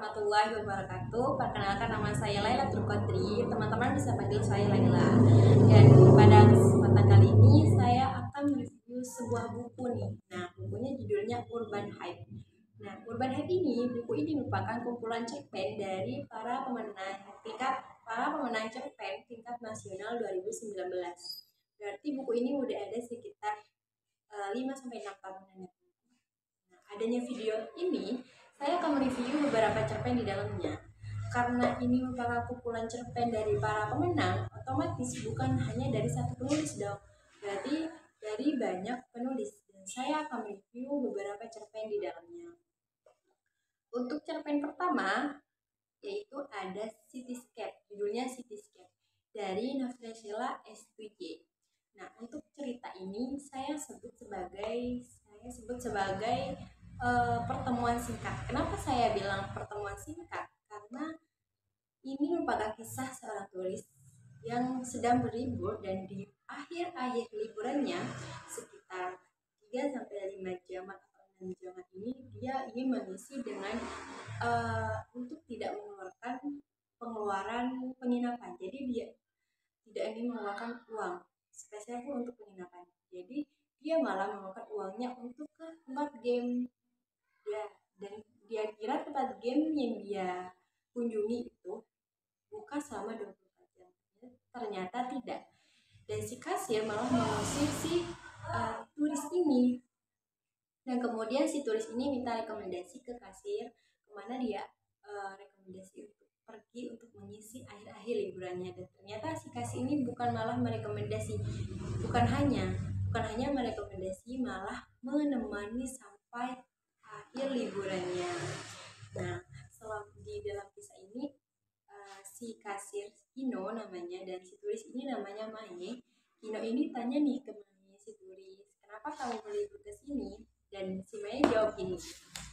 warahmatullahi wabarakatuh. Perkenalkan, nama saya Lailatul Qadri. Teman-teman bisa panggil saya Laila. Dan pada kesempatan kali ini saya akan mereview sebuah buku nih. Nah, bukunya judulnya Urban Hype. Nah, Urban Hype buku ini merupakan kumpulan cerpen dari para pemenang cerpen tingkat nasional 2019. Berarti buku ini udah ada sekitar 5-6 tahunan. Nah, adanya video ini, saya akan mereview beberapa cerpen di dalamnya. Karena ini merupakan kumpulan cerpen dari para pemenang, otomatis bukan hanya dari satu penulis dong. Berarti dari banyak penulis. Dan saya akan mereview beberapa cerpen di dalamnya. Untuk cerpen pertama, yaitu ada Cityscape. Judulnya Cityscape dari Navratilova S2J. Nah, untuk cerita ini saya sebut sebagai pertemuan singkat. Kenapa saya bilang pertemuan singkat? Karena ini merupakan kisah seorang tulis yang sedang berlibur dan di akhir-akhir liburannya sekitar 3-5 jam atau 6 jam ini dia ingin mengisi dengan untuk tidak mengeluarkan pengeluaran penginapan. Jadi dia tidak ingin mengeluarkan uang spesial pun untuk penginapan. Jadi dia malah mengeluarkan uangnya untuk ke tempat game. Dan dia kira tempat game yang dia kunjungi itu buka selama 24 jam. Ternyata tidak. Dan si kasir malah mengusir si turis ini. Dan kemudian si turis ini minta rekomendasi ke kasir kemana dia rekomendasi untuk pergi untuk mengisi akhir-akhir liburannya. Dan ternyata si kasir ini bukan hanya merekomendasi, malah menemani sampai akhir liburannya. Nah, di dalam kisah ini si kasir Kino namanya dan si turis ini namanya Mae. Kino ini tanya nih ke Mae, si turis, kenapa kamu berlibur ke sini? Dan si Mae jawab gini.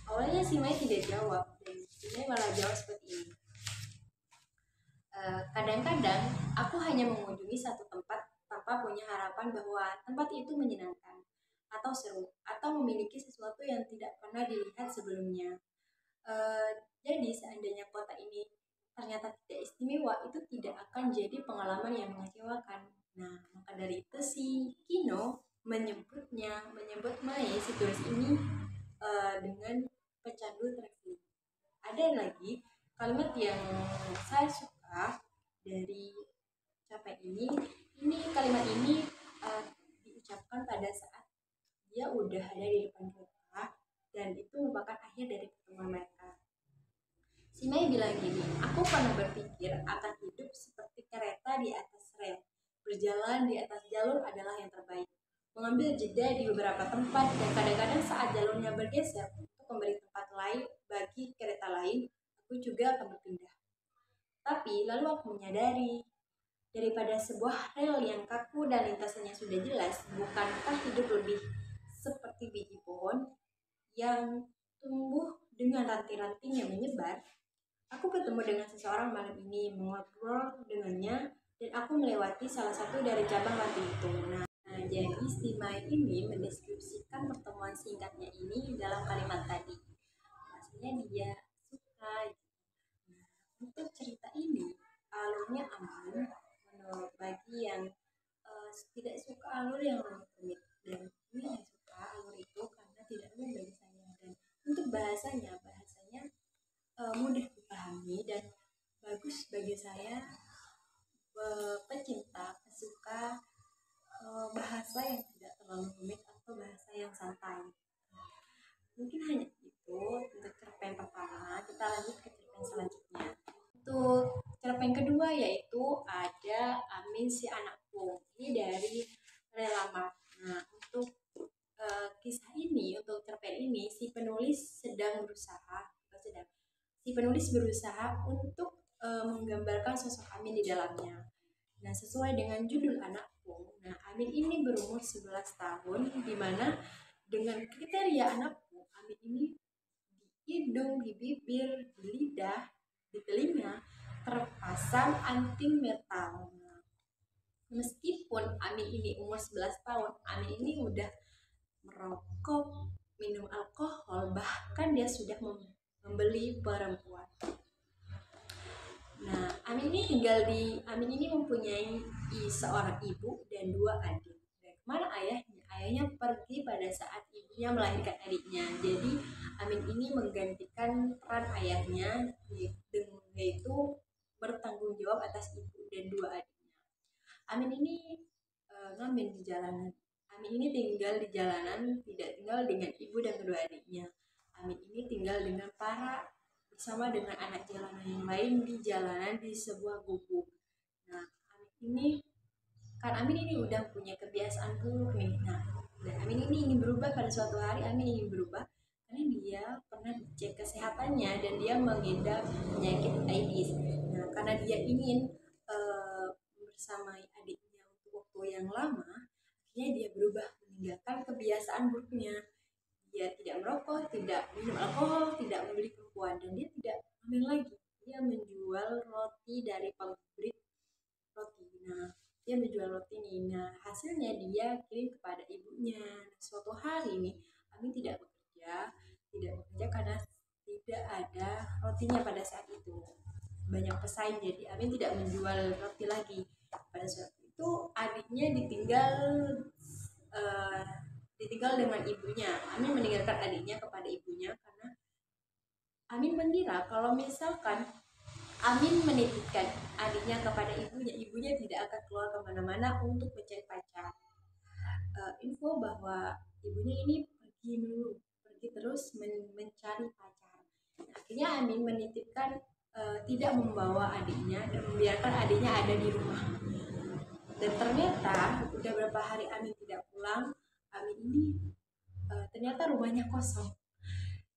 Awalnya si Mae tidak jawab dan si Mae malah jawab seperti ini. Kadang-kadang aku hanya mengunjungi satu tempat tanpa punya harapan bahwa tempat itu menyenangkan atau seru atau memiliki sesuatu yang tidak pernah dilihat sebelumnya. Jadi seandainya kota ini ternyata tidak istimewa, itu tidak akan jadi pengalaman yang mengecewakan. Nah, maka dari itu si Kino menyebut Mae si turis ini dengan pecandu traveling. Ada lagi kalimat yang saya suka dari cerpen ini kalimat ini diucapkan pada saat dia udah ada di depan kereta dan itu merupakan akhir dari pertemuan mereka. Si Mei bilang gini, aku pernah berpikir akan hidup seperti kereta di atas rel. Berjalan di atas jalur adalah yang terbaik. Mengambil jeda di beberapa tempat dan kadang-kadang saat jalurnya bergeser untuk memberi tempat lain bagi kereta lain, aku juga akan berpindah. Tapi lalu aku menyadari, daripada sebuah rel yang kaku dan lintasannya sudah jelas, bukankah hidup lebih seperti biji pohon yang tumbuh dengan ranting-ranting yang menyebar? Aku bertemu dengan seseorang malam ini, mengobrol dengannya, dan aku melewati salah satu dari cabang ranting itu. Nah, jadi si Mai ini mendeskripsikan pertemuan singkatnya ini dalam kalimat tadi. Maksudnya dia suka. Nah, untuk cerita ini, alurnya aman, menurut bagi yang tidak suka alur yang rumit, dan ini yang suka alur itu karena tidak rumit bagi saya. Dan untuk bahasanya mudah dipahami dan bagus bagi saya, pesuka bahasa yang tidak terlalu rumit atau bahasa yang santai. Mungkin hanya itu untuk cerpen pertama. Kita lanjut ke cerpen selanjutnya. Untuk cerpen kedua yaitu ada Amin si Anakku. Ini dari Relamat. Nah, untuk kisah ini, untuk cerpen ini si penulis berusaha untuk menggambarkan sosok Amin di dalamnya. Nah, sesuai dengan judul Anakku, nah Amin ini berumur 11 tahun, di mana dengan kriteria anakku, Amin ini di hidung, di bibir, di lidah, di telinga terpasang anting metal. Meskipun Amin ini umur 11 tahun, Amin ini udah merokok, minum alkohol, bahkan dia sudah membeli perempuan. Nah, Amin ini mempunyai seorang ibu dan 2 adik. Dan kemana ayahnya? Ayahnya pergi pada saat ibunya melahirkan adiknya. Jadi Amin ini menggantikan peran ayahnya, yaitu bertanggung jawab atas ibu dan 2 adiknya. Amin ini ngamen di jalanan. Amin ini tinggal di jalanan, tidak tinggal dengan ibu dan kedua adiknya. Amin ini tinggal dengan bersama dengan anak jalanan yang lain di jalanan di sebuah gubuk. Nah, Amin ini udah punya kebiasaan buruk nih. Nah, dan Amin ini ingin berubah. Pada suatu hari Amin ingin berubah karena dia pernah dicek kesehatannya dan dia mengidap penyakit AIDS. Nah, karena dia ingin bersamai adiknya untuk waktu yang lama, akhirnya dia berubah meninggalkan kebiasaan buruknya. Dia tidak merokok, tidak minum alkohol, tidak membeli perempuan, dan dia tidak hamil lagi. Dia menjual roti dari pabrik roti. Nah, dia menjual roti ini. Nah, hasilnya dia kirim kepada ibunya. Suatu hari nih, Amin tidak bekerja karena tidak ada rotinya pada saat itu. Banyak pesaing, jadi Amin tidak menjual roti lagi. Pada saat itu adiknya ditinggal dengan ibunya. Amin meninggalkan adiknya kepada ibunya karena Amin mengira kalau misalkan Amin menitipkan adiknya kepada ibunya tidak akan keluar kemana-mana untuk mencari pacar. Info bahwa ibunya ini pergi terus mencari pacar. Akhirnya Amin menitipkan tidak membawa adiknya dan membiarkan adiknya ada di rumah. Dan ternyata udah berapa hari Amin tidak pulang, Amin ini ternyata rumahnya kosong.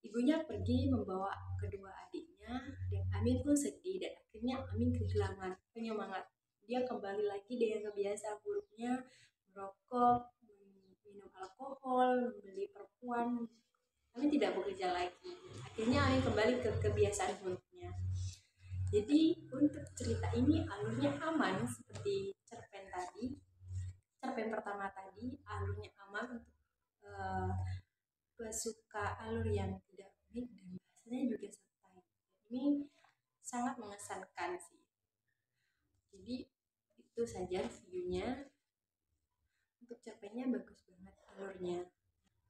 Ibunya pergi membawa kedua adiknya dan Amin pun sedih dan akhirnya Amin kehilangan penyemangat. Dia kembali lagi dengan kebiasaan buruknya, merokok, minum alkohol, membeli perempuan. Amin tidak bekerja lagi. Akhirnya Amin kembali ke kebiasaan buruknya. Jadi untuk cerita ini alurnya aman seperti cerpen tadi. Cerpen pertama tadi alurnya aman untuk suka alur yang tidak baik dan bahasanya juga santai. Ini sangat mengesankan sih. Jadi itu saja videonya. Untuk cerpennya bagus banget alurnya.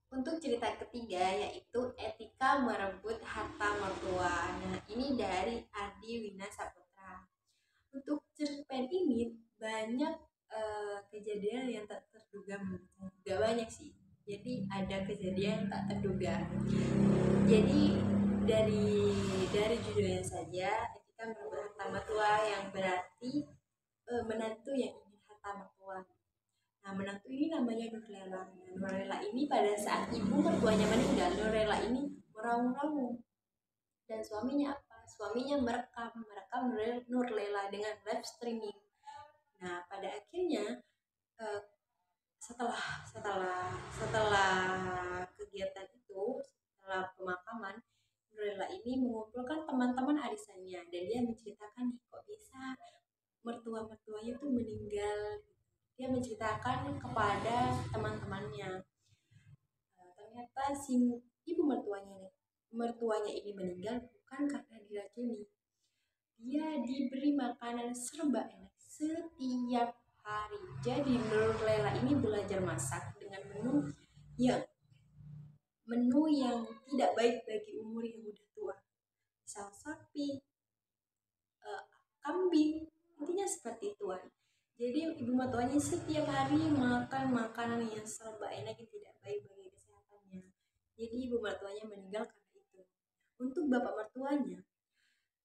Untuk cerita ketiga yaitu etika merebut harta mertua. Nah, ini dari Adi Wina Saputra. Untuk cerpen ini banyak kejadian yang tak terduga. Gak banyak sih. Jadi ada kejadian yang tak terduga. Jadi dari judulnya saja, etika merebut harta mertua yang berarti menantu yang ingin harta mertua. Nah, menantu ini namanya Nurlela. Nurlela ini pada saat ibu mertuanya meninggal, Nurlela ini meraung-raung. Dan suaminya apa? Suaminya merekam Nurlela dengan live streaming. Nah, pada akhirnya setelah kegiatan itu, setelah pemakaman, Nurlela ini mengumpulkan teman-teman arisannya dan dia menceritakan kok bisa mertuanya tuh meninggal. Dia menceritakan kepada teman-temannya. Ternyata si ibu mertuanya ini meninggal bukan karena diracuni. Dia diberi makanan serba enak setiap hari. Jadi Nurlela ini belajar masak dengan menu yang tidak baik bagi umur yang udah tua. Misal sapi, kambing, intinya seperti itu. Jadi ibu mertuanya setiap hari makan makanan yang serba enak yang tidak baik bagi kesehatannya. Jadi ibu mertuanya meninggal karena itu. Untuk bapak mertuanya,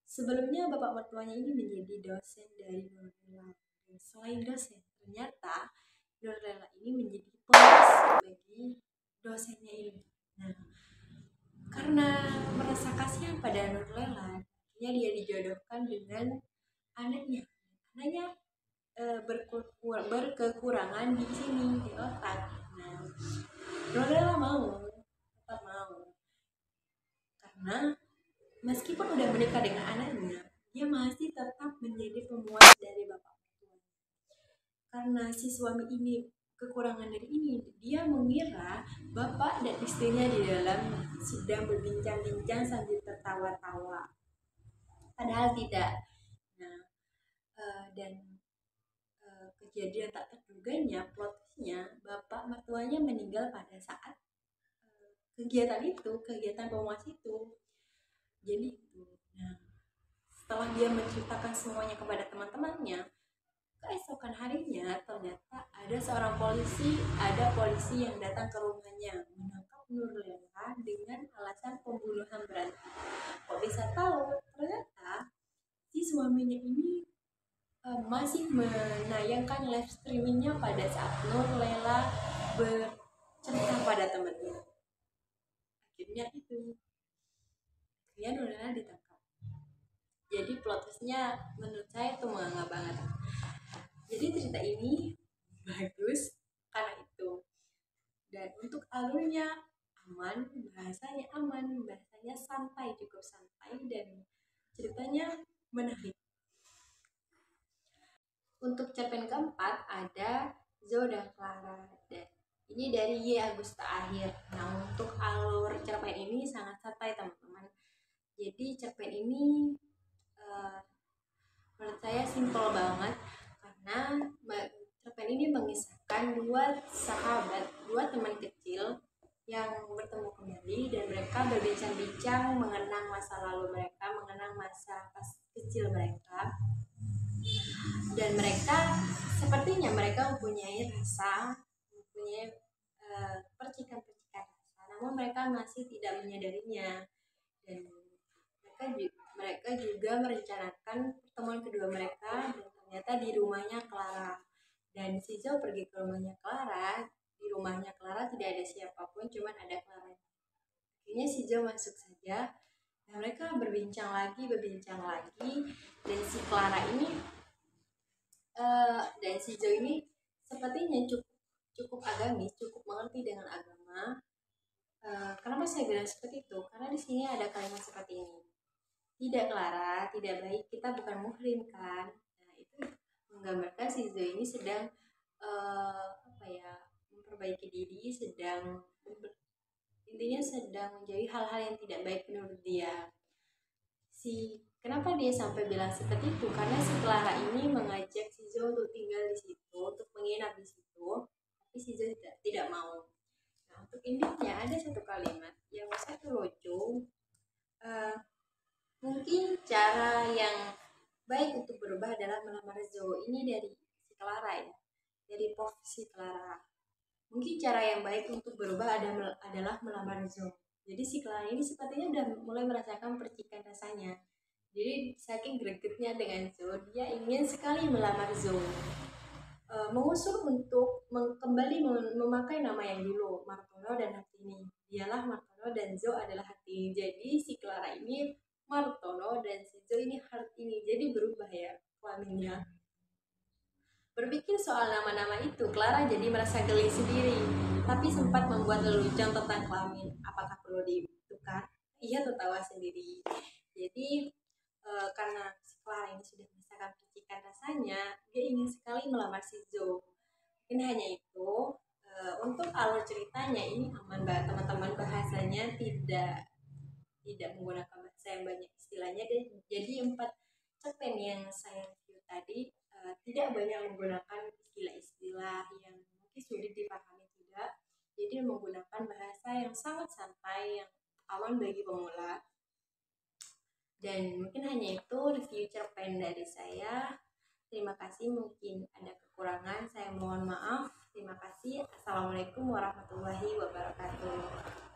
sebelumnya bapak mertuanya ini menjadi dosen dari Nurlela. Dan selain dosen, ternyata Nurlela ini menjadi penulis bagi dosennya ini. Nah, karena merasa kasihan pada Nurlela, akhirnya dia dijodohkan dengan anaknya berkekurangan di sini di otak. Nah, Nurlela tetap mau karena meskipun udah menikah dengan anaknya, dia masih tetap menjadi pemuas dari bapak mertua. Karena si suami ini kekurangan dari ini, dia mengira bapak dan istrinya di dalam sedang berbincang-bincang sambil tertawa-tawa, padahal tidak. Nah, dan kejadian tak terduganya, plot twistnya, bapak mertuanya meninggal pada saat kegiatan itu, kegiatan pemuas itu. Jadi itu. Nah, setelah dia menceritakan semuanya kepada teman-temannya, keesokan harinya ternyata ada polisi yang datang ke rumahnya menangkap Nurlela dengan alasan pembunuhan berantai. Kok bisa tahu? Ternyata si suaminya ini masih menayangkan live streamingnya pada saat Nurlela bercerita pada temannya. Akhirnya Nurlela ditangkap. Jadi plot twistnya menurut saya itu menganga banget. Jadi cerita ini bagus karena itu. Dan untuk alurnya aman, bahasanya santai, cukup santai, dan ceritanya menarik. Untuk cerpen keempat ada Zo dan Clara. Dan ini dari Y Agusta Akhir. Nah, untuk alur cerpen ini sangat santai teman-teman. Jadi cerpen ini menurut saya simple banget karena cerpen ini mengisahkan dua teman kecil yang bertemu kembali dan mereka berbincang-bincang mengenang masa lalu mereka, mengenang masa pas kecil mereka. Dan sepertinya mereka mempunyai percikan-percikan rasa, namun mereka masih tidak menyadarinya. Dan mereka juga merencanakan pertemuan kedua mereka, dan ternyata di rumahnya Clara. Dan si Zhao pergi ke rumahnya Clara. Di rumahnya Clara tidak ada siapapun, cuman ada Clara. Akhirnya si Zhao masuk saja. Dan mereka berbincang lagi, dan si Clara ini dan si Zhao ini sepertinya cukup agamis, cukup mengerti dengan agama. Kenapa saya bilang seperti itu? Karena di sini ada kalimat seperti ini. Tidak Clara, tidak baik, kita bukan muhrim kan? Nah, itu menggambarkan si Zhao ini sedang memperbaiki diri, intinya sedang menjadi hal-hal yang tidak baik menurut dia. Kenapa dia sampai bilang seperti itu? Karena si Clara ini mengajak si Zhao untuk tinggal di situ, untuk menginap di situ, tapi si Zhao tidak mau. Nah, untuk endingnya ada satu kalimat yang saya tuh lucu. Mungkin cara yang baik untuk berubah adalah melamar Zhao. Ini dari si Clara ya, dari posisi Clara. Mungkin cara yang baik untuk berubah adalah melamar Zhao. Jadi si Clara ini sepertinya udah mulai merasakan percikan rasanya. Jadi saking gregetnya dengan Zhao, dia ingin sekali melamar Zhao. Mengusul untuk kembali memakai nama yang dulu, Martono dan Hartini. Dialah Martono dan Zhao adalah Hartini. Jadi si Clara ini Martono dan si Zhao ini Hartini. Jadi berubah ya kelaminnya. Berpikir soal nama-nama itu, Clara jadi merasa geli sendiri, tapi sempat membuat lelucon tentang kelamin. Apakah perlu ditukar? Ia tertawa sendiri. Jadi karena si Clara ini sudah merasakan percikan rasanya, dia ingin sekali melamar si Zhao. Mungkin hanya itu. Untuk alur ceritanya ini aman banget teman-teman, bahasanya tidak menggunakan bahasa yang banyak istilahnya. Jadi 4 cerpen yang saya review tadi tidak banyak menggunakan istilah-istilah yang mungkin sulit dipahami, tidak. Jadi menggunakan bahasa yang sangat santai, yang aman bagi pemula. Dan mungkin hanya itu review cerpen dari saya. Terima kasih, mungkin ada kekurangan, saya mohon maaf. Terima kasih. Assalamualaikum warahmatullahi wabarakatuh.